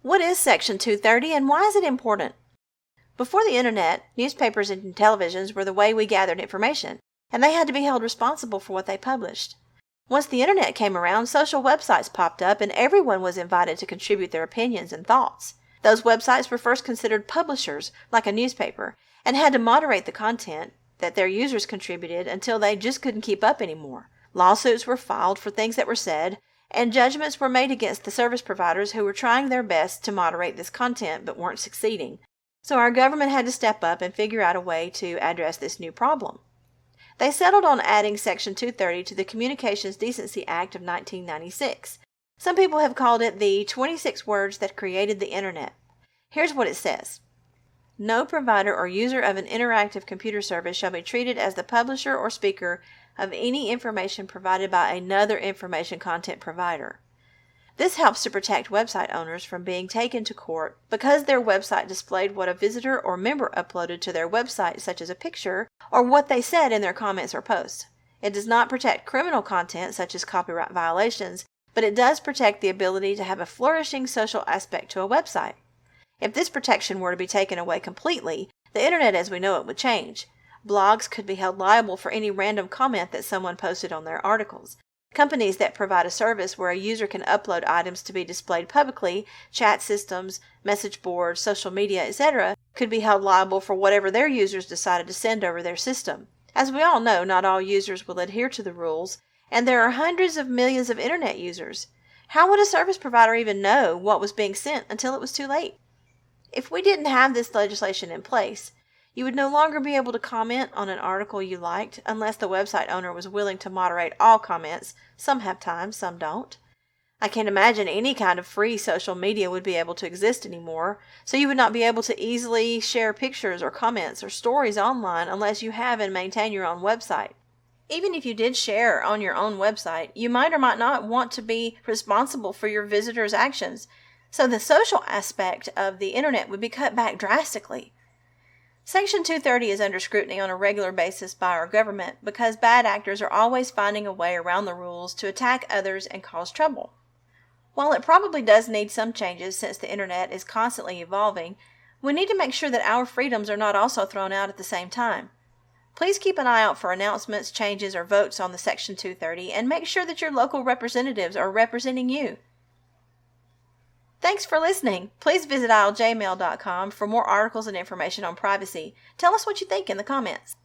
What is Section 230 and why is it important? Before the internet, newspapers and televisions were the way we gathered information, and they had to be held responsible for what they published. Once the internet came around, social websites popped up and everyone was invited to contribute their opinions and thoughts. Those websites were first considered publishers, like a newspaper, and had to moderate the content that their users contributed until they just couldn't keep up anymore. Lawsuits were filed for things that were said, and judgments were made against the service providers who were trying their best to moderate this content but weren't succeeding. So our government had to step up and figure out a way to address this new problem. They settled on adding Section 230 to the Communications Decency Act of 1996. Some people have called it the 26 words that created the internet. Here's what it says. No provider or user of an interactive computer service shall be treated as the publisher or speaker of any information provided by another information content provider. This helps to protect website owners from being taken to court because their website displayed what a visitor or member uploaded to their website, such as a picture, or what they said in their comments or posts. It does not protect criminal content, such as copyright violations, but it does protect the ability to have a flourishing social aspect to a website. If this protection were to be taken away completely, the internet as we know it would change. Blogs could be held liable for any random comment that someone posted on their articles. Companies that provide a service where a user can upload items to be displayed publicly, chat systems, message boards, social media, etc., could be held liable for whatever their users decided to send over their system. As we all know, not all users will adhere to the rules, and there are hundreds of millions of internet users. How would a service provider even know what was being sent until it was too late? If we didn't have this legislation in place, you would no longer be able to comment on an article you liked unless the website owner was willing to moderate all comments. Some have time, some don't. I can't imagine any kind of free social media would be able to exist anymore, so you would not be able to easily share pictures or comments or stories online unless you have and maintain your own website. Even if you did share on your own website, you might or might not want to be responsible for your visitors' actions, so the social aspect of the internet would be cut back drastically. Section 230 is under scrutiny on a regular basis by our government because bad actors are always finding a way around the rules to attack others and cause trouble. While it probably does need some changes since the internet is constantly evolving, we need to make sure that our freedoms are not also thrown out at the same time. Please keep an eye out for announcements, changes, or votes on the Section 230 and make sure that your local representatives are representing you. Thanks for listening. Please visit iljmail.com for more articles and information on privacy. Tell us what you think in the comments.